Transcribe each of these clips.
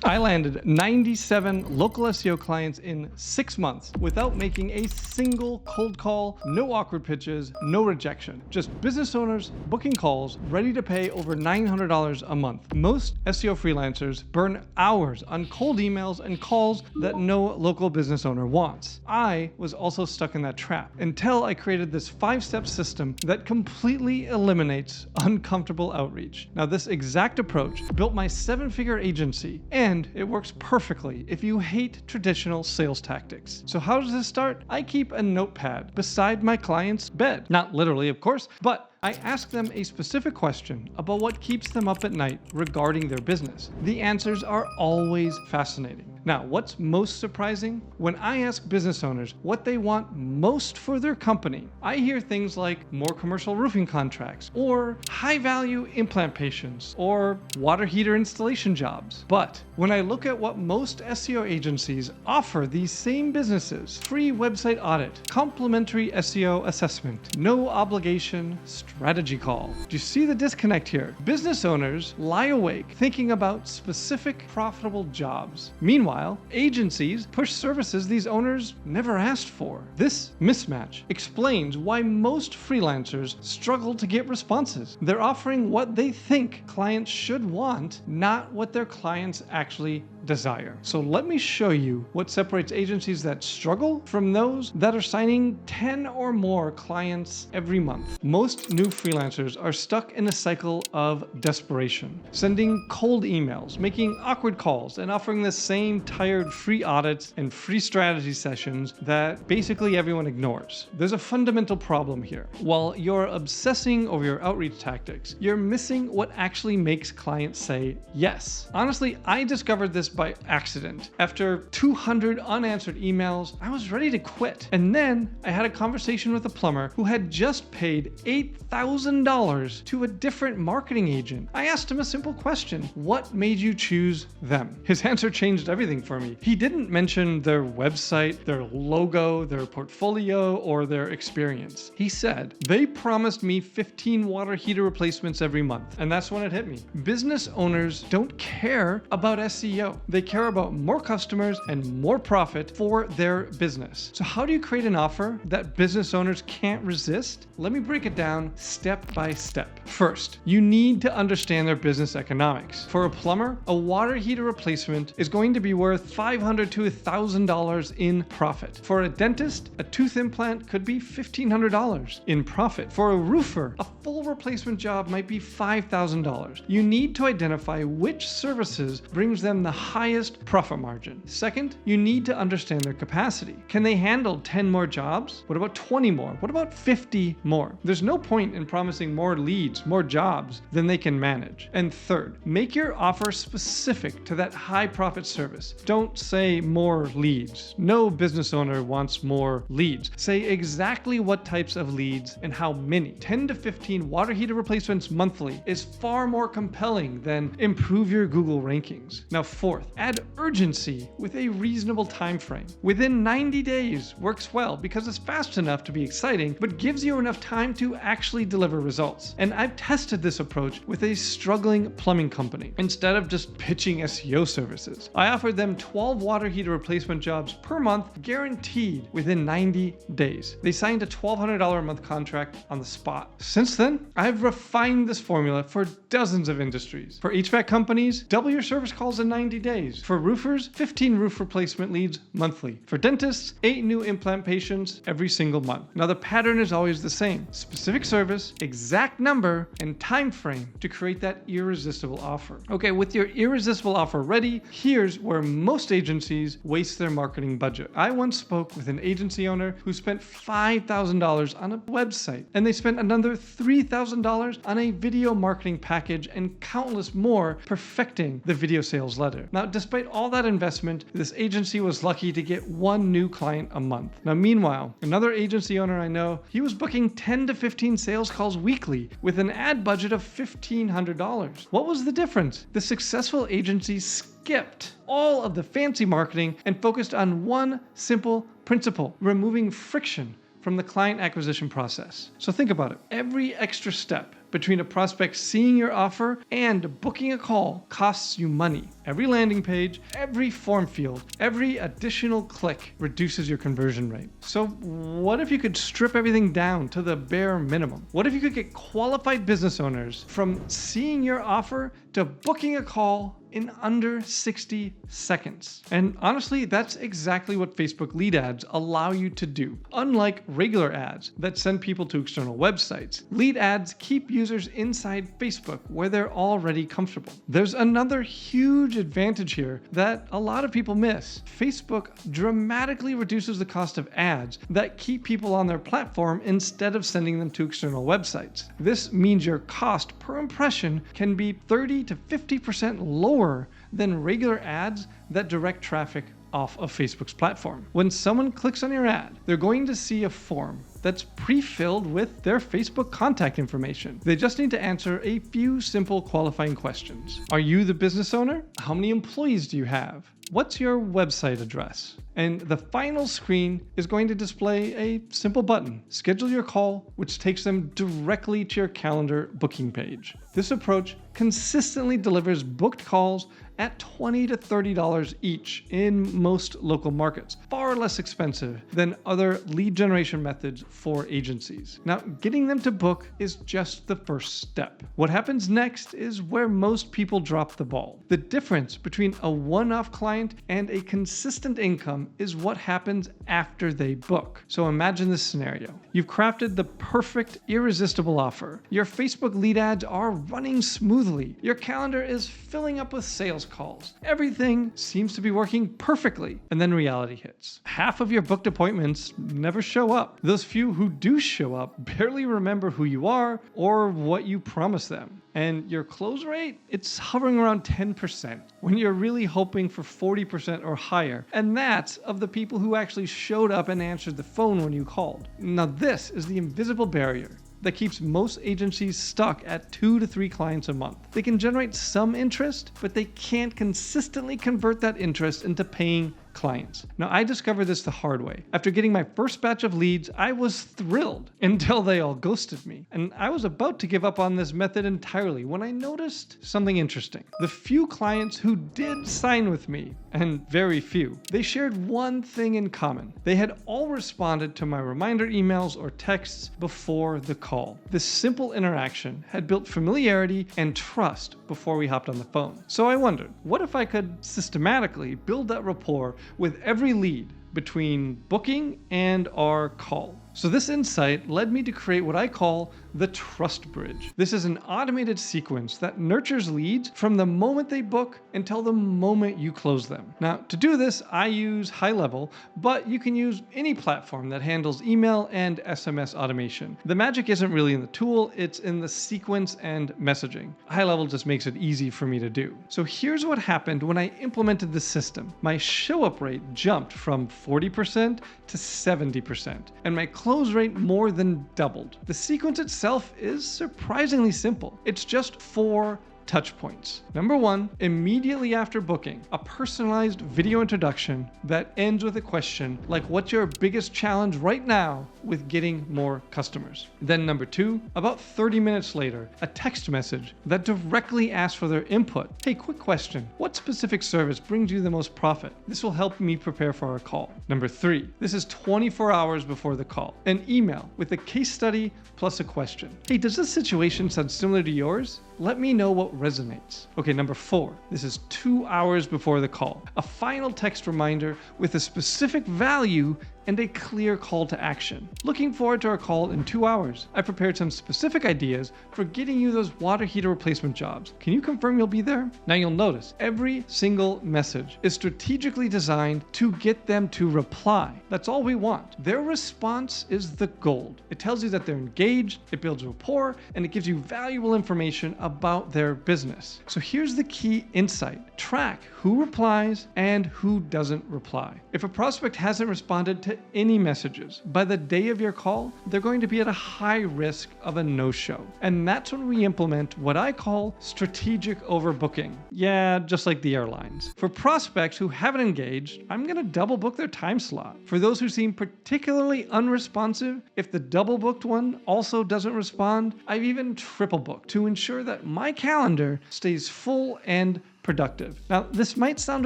I landed 97 local SEO clients in 6 months without making a single cold call, no awkward pitches, no rejection. Just business owners booking calls ready to pay over $900 a month. Most SEO freelancers burn hours on cold emails and calls that no local business owner wants. I was also stuck in that trap until I created this 5-step system that completely eliminates uncomfortable outreach. Now, this exact approach built my 7-figure agency, and it works perfectly if you hate traditional sales tactics. So how does this start? I keep a notepad beside my client's bed. Not literally, of course, but I ask them a specific question about what keeps them up at night regarding their business. The answers are always fascinating. Now, what's most surprising? When I ask business owners what they want most for their company, I hear things like more commercial roofing contracts, or high-value implant patients, or water heater installation jobs. But when I look at what most SEO agencies offer these same businesses, free website audit, complimentary SEO assessment, no obligation strategy call. Do you see the disconnect here? Business owners lie awake thinking about specific profitable jobs. Meanwhile, agencies push services these owners never asked for. This mismatch explains why most freelancers struggle to get responses. They're offering what they think clients should want, not what their clients actually desire. So let me show you what separates agencies that struggle from those that are signing 10 or more clients every month. Most new freelancers are stuck in a cycle of desperation, sending cold emails, making awkward calls, and offering the same tired free audits and free strategy sessions that basically everyone ignores. There's a fundamental problem here. While you're obsessing over your outreach tactics, you're missing what actually makes clients say yes. Honestly, I discovered this by accident. After 200 unanswered emails, I was ready to quit. And then I had a conversation with a plumber who had just paid $8,000 to a different marketing agent. I asked him a simple question: what made you choose them? His answer changed everything for me. He didn't mention their website, their logo, their portfolio, or their experience. He said, they promised me 15 water heater replacements every month. And that's when it hit me. Business owners don't care about SEO. They care about more customers and more profit for their business. So how do you create an offer that business owners can't resist? Let me break it down step by step. First, you need to understand their business economics. For a plumber, a water heater replacement is going to be worth $500 to $1,000 in profit. For a dentist, a tooth implant could be $1,500 in profit. For a roofer, a full replacement job might be $5,000. You need to identify which services brings them the highest profit margin. Second, you need to understand their capacity. Can they handle 10 more jobs? What about 20 more? What about 50 more? There's no point in promising more leads, more jobs than they can manage. And third, make your offer specific to that high profit service. Don't say more leads. No business owner wants more leads. Say exactly what types of leads and how many. 10 to 15 water heater replacements monthly is far more compelling than improve your Google rankings. Now, fourth, add urgency with a reasonable time frame. Within 90 days works well because it's fast enough to be exciting, but gives you enough time to actually deliver results. And I've tested this approach with a struggling plumbing company. Instead of just pitching SEO services, I offered them 12 water heater replacement jobs per month, guaranteed within 90 days. They signed a $1,200 a month contract on the spot. Since then, I've refined this formula for dozens of industries. For HVAC companies, double your service calls in 90 days. For roofers, 15 roof replacement leads monthly. For dentists, 8 new implant patients every single month. Now, the pattern is always the same: specific service, exact number, and time frame to create that irresistible offer. Okay, with your irresistible offer ready, here's where most agencies waste their marketing budget. I once spoke with an agency owner who spent $5,000 on a website, and they spent another $3,000 on a video marketing package and countless more perfecting the video sales letter. Now, despite all that investment, this agency was lucky to get 1 new client a month. Now, meanwhile, another agency owner I know, he was booking 10 to 15 sales calls weekly with an ad budget of $1,500. What was the difference? The successful agency skipped all of the fancy marketing and focused on one simple principle: removing friction from the client acquisition process. So think about it. Every extra step between a prospect seeing your offer and booking a call costs you money. Every landing page, every form field, every additional click reduces your conversion rate. So what if you could strip everything down to the bare minimum? What if you could get qualified business owners from seeing your offer to booking a call in under 60 seconds? And honestly, that's exactly what Facebook lead ads allow you to do. Unlike regular ads that send people to external websites, lead ads keep users inside Facebook where they're already comfortable. There's another huge advantage here that a lot of people miss. Facebook dramatically reduces the cost of ads that keep people on their platform instead of sending them to external websites. This means your cost per impression can be 30 to 50% lower than regular ads that direct traffic off of Facebook's platform. When someone clicks on your ad, they're going to see a form that's pre-filled with their Facebook contact information. They just need to answer a few simple qualifying questions. Are you the business owner? How many employees do you have? What's your website address? And the final screen is going to display a simple button, schedule your call, which takes them directly to your calendar booking page. This approach consistently delivers booked calls at $20 to $30 each in most local markets, far less expensive than other lead generation methods for agencies. Now, getting them to book is just the first step. What happens next is where most people drop the ball. The difference between a one-off client and a consistent income is what happens after they book. So imagine this scenario. You've crafted the perfect irresistible offer. Your Facebook lead ads are running smoothly. Your calendar is filling up with sales calls. Everything seems to be working perfectly. And then reality hits. Half of your booked appointments never show up. Those few who do show up barely remember who you are or what you promised them. And your close rate, it's hovering around 10% when you're really hoping for 40% or higher. And that's of the people who actually showed up and answered the phone when you called. Now this is the invisible barrier that keeps most agencies stuck at 2 to 3 clients a month. They can generate some interest, but they can't consistently convert that interest into paying clients. Now, I discovered this the hard way. After getting my first batch of leads, I was thrilled until they all ghosted me. And I was about to give up on this method entirely when I noticed something interesting. The few clients who did sign with me, and very few, they shared one thing in common. They had all responded to my reminder emails or texts before the call. This simple interaction had built familiarity and trust before we hopped on the phone. So I wondered, what if I could systematically build that rapport with every lead between booking and our call? So this insight led me to create what I call the trust bridge. This is an automated sequence that nurtures leads from the moment they book until the moment you close them. Now, to do this, I use High Level, but you can use any platform that handles email and SMS automation. The magic isn't really in the tool, it's in the sequence and messaging. High Level just makes it easy for me to do. So here's what happened when I implemented the system. My show-up rate jumped from 40% to 70%, and my close rate more than doubled. The sequence itself is surprisingly simple. It's just 4 touch points. Number 1, immediately after booking, a personalized video introduction that ends with a question like, what's your biggest challenge right now with getting more customers? Then number 2, about 30 minutes later, a text message that directly asks for their input. Hey, quick question. What specific service brings you the most profit? This will help me prepare for our call. Number 3, this is 24 hours before the call. An email with a case study plus a question. Hey, does this situation sound similar to yours? Let me know what resonates. Okay, number 4, this is 2 hours before the call. A final text reminder with a specific value and a clear call to action. Looking forward to our call in 2 hours. I prepared some specific ideas for getting you those water heater replacement jobs. Can you confirm you'll be there? Now you'll notice every single message is strategically designed to get them to reply. That's all we want. Their response is the gold. It tells you that they're engaged, it builds rapport, and it gives you valuable information about their business. So here's the key insight. Track who replies and who doesn't reply. If a prospect hasn't responded to any messages by the day of your call, they're going to be at a high risk of a no-show. And that's when we implement what I call strategic overbooking. Yeah, just like the airlines. For prospects who haven't engaged, I'm going to double book their time slot. For those who seem particularly unresponsive, if the double booked one also doesn't respond, I've even triple booked to ensure that my calendar stays full and productive. Now, this might sound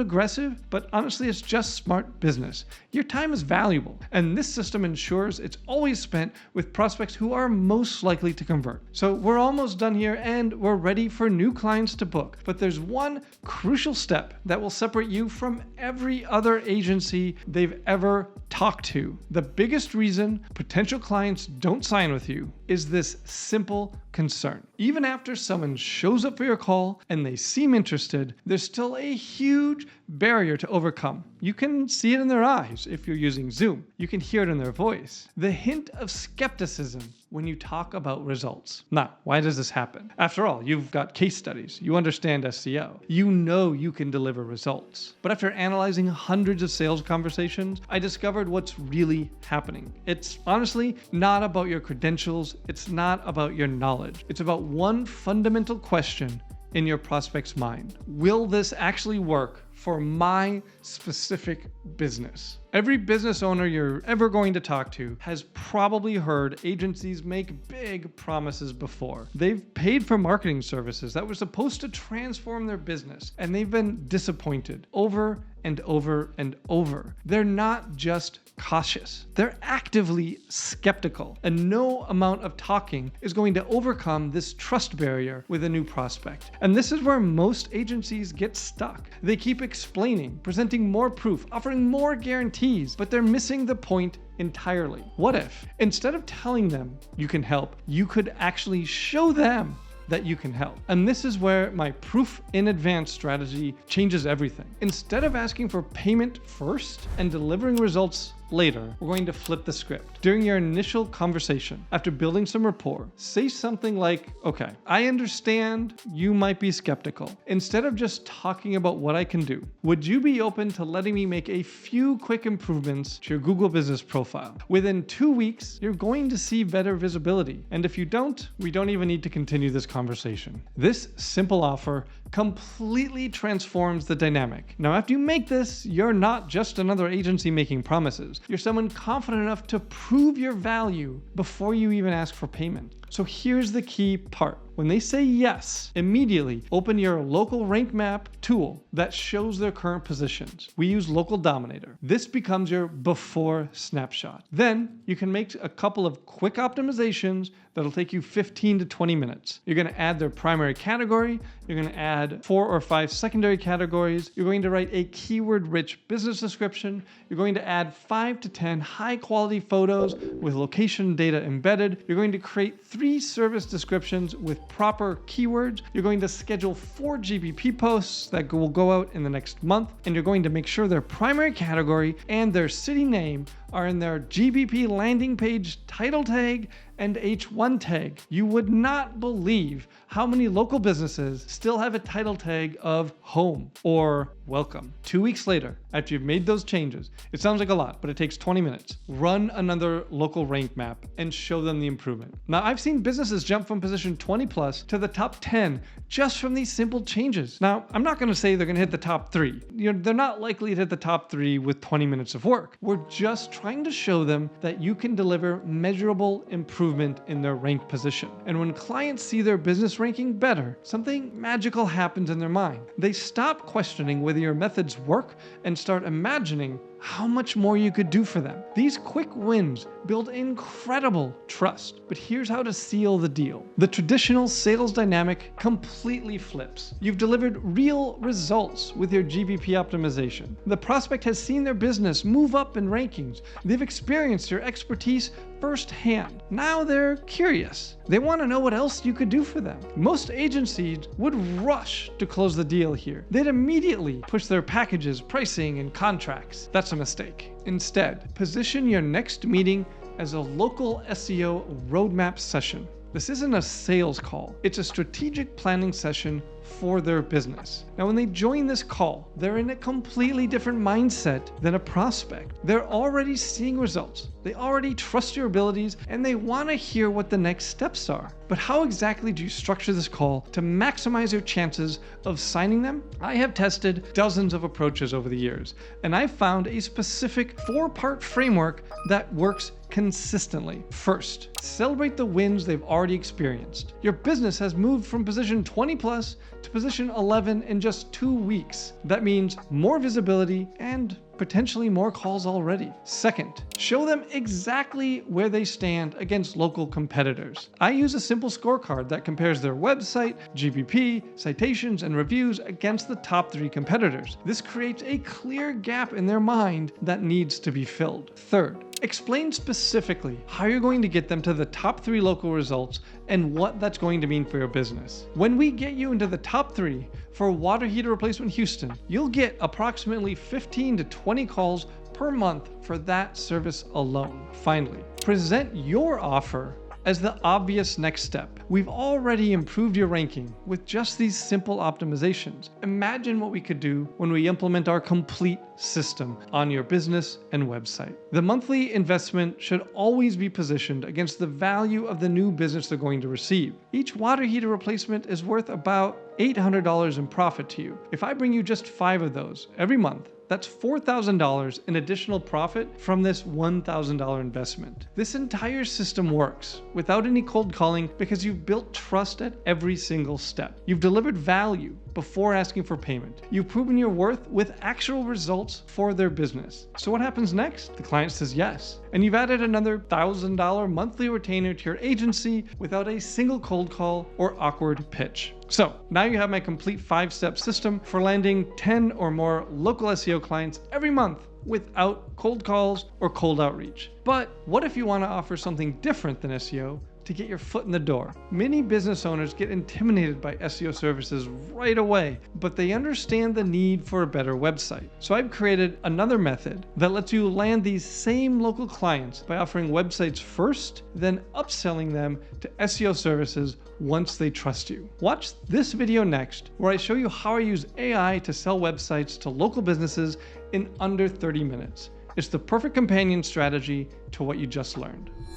aggressive, but honestly, it's just smart business. Your time is valuable, and this system ensures it's always spent with prospects who are most likely to convert. So we're almost done here, and we're ready for new clients to book. But there's one crucial step that will separate you from every other agency they've ever talked to. The biggest reason potential clients don't sign with you is this simple concern. Even after someone shows up for your call and they seem interested, there's still a huge barrier to overcome. You can see it in their eyes if you're using Zoom. You can hear it in their voice. The hint of skepticism when you talk about results. Now, why does this happen? After all, you've got case studies. You understand SEO. You know you can deliver results. But after analyzing hundreds of sales conversations, I discovered what's really happening. It's honestly not about your credentials. It's not about your knowledge. It's about one fundamental question in your prospect's mind. Will this actually work for my specific business? Every business owner you're ever going to talk to has probably heard agencies make big promises before. They've paid for marketing services that were supposed to transform their business, and they've been disappointed over and over and over. They're not just cautious. They're actively skeptical, and no amount of talking is going to overcome this trust barrier with a new prospect. And this is where most agencies get stuck. They keep explaining, presenting more proof, offering more guarantees, but they're missing the point entirely. What if, instead of telling them you can help, you could actually show them that you can help? And this is where my proof in advance strategy changes everything. Instead of asking for payment first and delivering results later, we're going to flip the script. During your initial conversation, after building some rapport, say something like, okay, I understand you might be skeptical. Instead of just talking about what I can do, would you be open to letting me make a few quick improvements to your Google business profile? Within 2 weeks, you're going to see better visibility. And if you don't, we don't even need to continue this conversation. This simple offer completely transforms the dynamic. Now, after you make this, you're not just another agency making promises. You're someone confident enough to prove your value before you even ask for payment. So here's the key part. When they say yes, immediately open your local rank map tool that shows their current positions. We use Local Dominator. This becomes your before snapshot. Then you can make a couple of quick optimizations that'll take you 15 to 20 minutes. You're going to add their primary category. You're going to add 4 or 5 secondary categories. You're going to write a keyword-rich business description. You're going to add 5 to 10 high-quality photos with location data embedded. You're going to create 3 service descriptions with proper keywords. You're going to schedule 4 GBP posts that will go out in the next month, and you're going to make sure their primary category and their city name are in their GBP landing page title tag and H1 tag. You would not believe how many local businesses still have a title tag of home or welcome. 2 weeks later, after you've made those changes, it sounds like a lot, but it takes 20 minutes. Run another local rank map and show them the improvement. Now, I've seen businesses jump from position 20 plus to the top 10 just from these simple changes. Now, I'm not going to say they're going to hit the top 3. They're not likely to hit the top 3 with 20 minutes of work. We're just trying to show them that you can deliver measurable improvement in their rank position. And when clients see their business ranking better, something magical happens in their mind. They stop questioning whether your methods work and start imagining how much more you could do for them. These quick wins build incredible trust. But here's how to seal the deal. The traditional sales dynamic completely flips. You've delivered real results with your GBP optimization. The prospect has seen their business move up in rankings. They've experienced your expertise firsthand. Now they're curious. They want to know what else you could do for them. Most agencies would rush to close the deal here. They'd immediately push their packages, pricing, and contracts. That's a mistake. Instead, position your next meeting as a local SEO roadmap session. This isn't a sales call. It's a strategic planning session for their business. Now, when they join this call, they're in a completely different mindset than a prospect. They're already seeing results. They already trust your abilities and they want to hear what the next steps are. But how exactly do you structure this call to maximize your chances of signing them? I have tested dozens of approaches over the years, and I've found a specific 4-part framework that works consistently. First, celebrate the wins they've already experienced. Your business has moved from position 20 plus to position 11 in just 2 weeks. That means more visibility and potentially more calls already. Second, show them exactly where they stand against local competitors. I use a simple scorecard that compares their website, GPP, citations, and reviews against the top 3 competitors. This creates a clear gap in their mind that needs to be filled. Third, explain specifically how you're going to get them to the top 3 local results and what that's going to mean for your business. When we get you into the top 3 for water heater replacement Houston, you'll get approximately 15 to 20 calls per month for that service alone. Finally, present your offer as the obvious next step. We've already improved your ranking with just these simple optimizations. Imagine what we could do when we implement our complete system on your business and website. The monthly investment should always be positioned against the value of the new business they're going to receive. Each water heater replacement is worth about $800 in profit to you. If I bring you just 5 of those every month, that's $4,000 in additional profit from this $1,000 investment. This entire system works without any cold calling because you've built trust at every single step. You've delivered value before asking for payment. You've proven your worth with actual results for their business. So what happens next? The client says yes. And you've added another $1,000 monthly retainer to your agency without a single cold call or awkward pitch. So now you have my complete 5-step system for landing 10 or more local SEO clients every month without cold calls or cold outreach. But what if you want to offer something different than SEO to get your foot in the door? Many business owners get intimidated by SEO services right away, but they understand the need for a better website. So I've created another method that lets you land these same local clients by offering websites first, then upselling them to SEO services once they trust you. Watch this video next, where I show you how I use AI to sell websites to local businesses in under 30 minutes. It's the perfect companion strategy to what you just learned.